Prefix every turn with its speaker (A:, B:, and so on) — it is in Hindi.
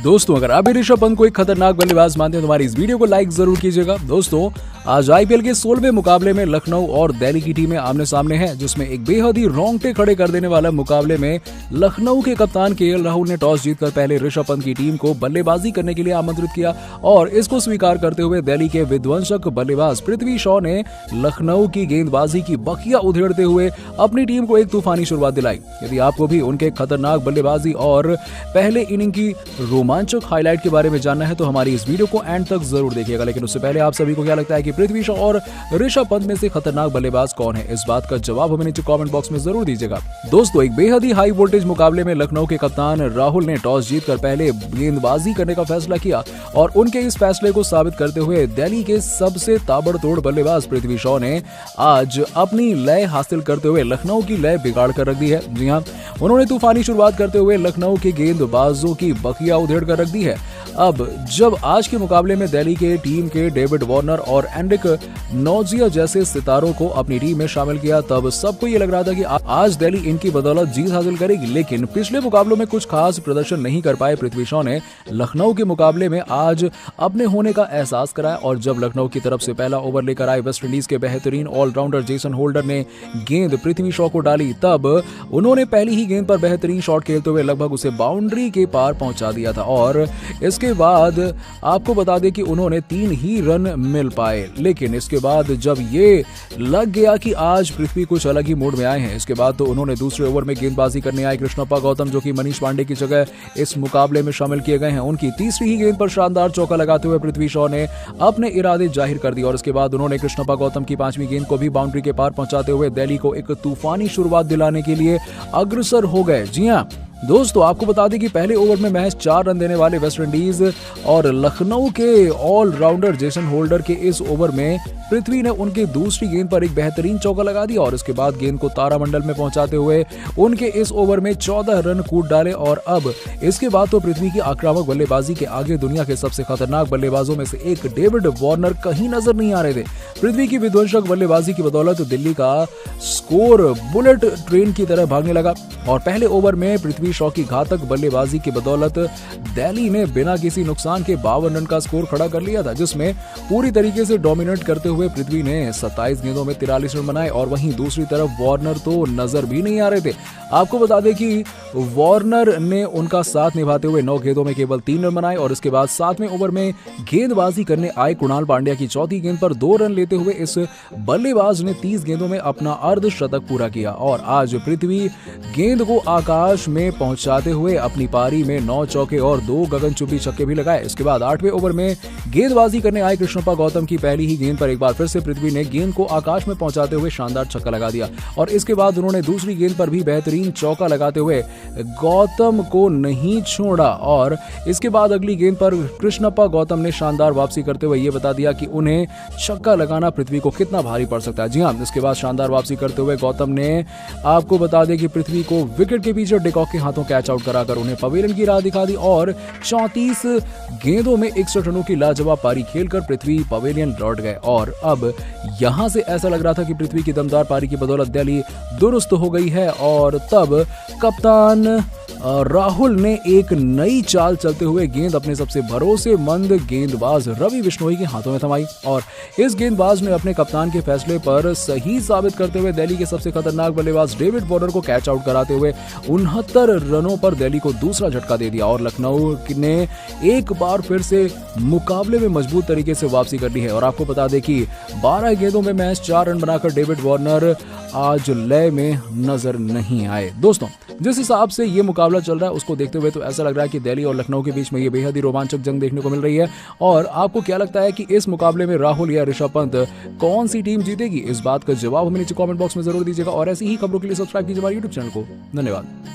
A: दोस्तों, अगर आप ऋषभ पंत को एक खतरनाक बल्लेबाज मानते हैं तो हमारी इस वीडियो को लाइक जरूर कीजिएगा। दोस्तों, आज आईपीएल के 16वें मुकाबले में लखनऊ और दिल्ली की टीमें आमने सामने हैं, जिसमें एक बेहद ही रोंगटे खड़े कर देने वाला मुकाबले में लखनऊ के कप्तान केएल राहुल ने टॉस जीतकर पहले ऋषभ पंत की टीम को बल्लेबाजी करने के लिए आमंत्रित किया और इसको स्वीकार करते हुए दिल्ली के विध्वंसक बल्लेबाज पृथ्वी शॉ ने लखनऊ की गेंदबाजी की बखिया उधेड़ते हुए अपनी टीम को एक तूफानी शुरुआत दिलाई। यदि आपको भी उनके खतरनाक बल्लेबाजी और पहले इनिंग की रोमांचक हाईलाइट के बारे में जानना है तो हमारी इस वीडियो को एंड तक जरूर देखिएगा। लेकिन उससे पहले आप सभी को क्या लगता है कि पृथ्वी शॉ और ऋषभ पंत में से खतरनाक बल्लेबाज कौन है? इस बात का जवाब हमें नीचे कमेंट बॉक्स में जरूर दीजिएगा। दोस्तों, एक बेहद ही हाई वोल्टेज मुकाबले में लखनऊ के कप्तान राहुल ने टॉस जीतकर पहले गेंदबाजी करने का फैसला किया और उनके इस फैसले को साबित करते हुए दिल्ली के सबसे ताबड़तोड़ बल्लेबाज पृथ्वी शॉ ने आज अपनी लय हासिल करते हुए लखनऊ की लय बिगाड़ कर रख दी है। जी हाँ, उन्होंने तूफानी शुरुआत करते हुए लखनऊ के गेंदबाजों की बखिया उधेड़ कर रख दी है। अब जब आज के मुकाबले में दिल्ली के टीम के डेविड वार्नर और एंड्रिक नोजिया जैसे सितारों को अपनी टीम में शामिल किया, तब सबको ये लग रहा था कि आज दिल्ली इनकी बदौलत जीत हासिल करेगी। लेकिन पिछले मुकाबलों में कुछ खास प्रदर्शन नहीं कर पाए पृथ्वी शॉ ने लखनऊ के मुकाबले में आज अपने होने का एहसास कराया और जब लखनऊ की तरफ से पहला ओवर लेकर आए वेस्टइंडीज के बेहतरीन ऑलराउंडर जेसन होल्डर ने गेंद पृथ्वी शॉ को डाली, तब उन्होंने पहली ही गेंद पर बेहतरीन शॉट खेलते हुए लगभग उसे बाउंड्री के पार पहुंचा दिया था और इसके बाद आपको बता दें कि उन्होंने 3 ही रन मिल पाए। लेकिन इसके बाद जब ये लग गया कि आज पृथ्वी कुछ अलग ही मूड में आए हैं, इसके बाद तो उन्होंने दूसरे ओवर में गेंदबाजी करने आए कृष्णप्पा गौतम, जो कि मनीष पांडे की जगह इस मुकाबले में शामिल किए गए हैं। उनकी तीसरी ही गेंद पर शानदार चौका लगाते हुए पृथ्वी शॉ ने अपने इरादे जाहिर कर दिए और इसके बाद उन्होंने कृष्णप्पा गौतम की 5वीं गेंद को भी बाउंड्री के पार पहुंचाते हुए दिल्ली को एक तूफानी शुरुआत दिलाने के लिए अग्रसर हो गए। जी हाँ दोस्तों, आपको बता दें कि पहले ओवर में महज 4 रन देने वाले वेस्टइंडीज और लखनऊ के ऑलराउंडर जेसन होल्डर के इस ओवर में पृथ्वी ने उनकी दूसरी गेंद पर एक बेहतरीन चौका लगा दिया और इसके बाद गेंद को तारामंडल में पहुंचाते हुए उनके इस ओवर में 14 रन कूद डाले और अब इसके बाद तो पृथ्वी की आक्रामक बल्लेबाजी के आगे दुनिया के सबसे खतरनाक बल्लेबाजों में से एक डेविड वार्नर कहीं नजर नहीं आ रहे थे। पृथ्वी की विध्वंसक बल्लेबाजी की बदौलत दिल्ली का स्कोर बुलेट ट्रेन की तरह भागने लगा और पहले ओवर में पृथ्वी शॉ की घातक बल्लेबाजी की बदौलत दिल्ली ने बिना किसी नुकसान के 52 रन का स्कोर खड़ा कर लिया था, जिसमें पूरी तरीके से डोमिनेट करते हुए पृथ्वी ने 27 गेंदों में 43 रन बनाए और वहीं दूसरी तरफ वार्नर तो नजर भी नहीं आ रहे थे। आपको बता दें कि वार्नर ने उनका साथ निभाते हुए 9 गेंदों में केवल 3 रन बनाए और इसके बाद 7वें ओवर में गेंदबाजी करने आए कुणाल पांड्या की चौथी गेंद पर 2 रन लेते हुए इस बल्लेबाज ने 30 गेंदों में अपना अर्धशतक पूरा किया और आज पृथ्वी गेंद को आकाश में पहुंचाते हुए अपनी पारी में 9 चौके और 2 गगनचुंबी छक्के भी लगाए। इसके बाद 8वें ओवर में गेंदबाजी करने आए कृष्णप्पा गौतम की पहली ही गेंद पर एक बार फिर से पृथ्वी ने गेंद को आकाश में पहुंचाते हुए शानदार छक्का लगा दिया और इसके बाद उन्होंने दूसरी गेंद पर भी बेहतरीन चौका लगाते हुए गौतम को नहीं छोड़ा और इसके बाद अगली गेंद पर कृष्णप्पा गौतम ने शानदार वापसी करते हुए ये बता दिया कि उन्हें छक्का लगाना पृथ्वी को कितना भारी पड़ सकता है। जी हाँ, इसके बाद शानदार वापसी करते हुए गौतम ने आपको बता दें कि पृथ्वी को विकेट के पीछे डिकॉक के हाथों कैच आउट कराकर उन्हें पवेलियन की राह दिखा दी और 34 गेंदों में 61 रनों की लाजवाब पारी खेलकर पृथ्वी पवेलियन लौट गए और अब यहां से ऐसा लग रहा था कि पृथ्वी की दमदार पारी की बदौलत दिल्ली दुरुस्त हो गई है और तब कप्तान राहुल ने एक नई चाल चलते हुए गेंद अपने सबसे भरोसेमंद गेंदबाज रवि बिश्नोई के हाथों में थमाई और इस गेंदबाज ने अपने कप्तान के फैसले पर सही साबित करते हुए दिल्ली के सबसे खतरनाक बल्लेबाज डेविड वार्नर को कैच आउट कराते हुए 69 रनों पर दिल्ली को दूसरा झटका दे दिया और लखनऊ ने एक बार फिर से मुकाबले में मजबूत तरीके से वापसी कर ली है। और आपको बता दें कि 12 गेंदों में महज 4 रन बनाकर डेविड वार्नर आज लय में नजर नहीं आए। दोस्तों, जिस हिसाब से ये मुकाबला चल रहा है उसको देखते हुए तो ऐसा लग रहा है कि दिल्ली और लखनऊ के बीच में ये बेहद ही रोमांचक जंग देखने को मिल रही है। और आपको क्या लगता है कि इस मुकाबले में राहुल या ऋषभ पंत कौन सी टीम जीतेगी? इस बात का जवाब हमें नीचे कमेंट बॉक्स में जरूर दीजिएगा और ऐसी ही खबरों के लिए सब्सक्राइब कीजिए हमारे यूट्यूब चैनल को। धन्यवाद।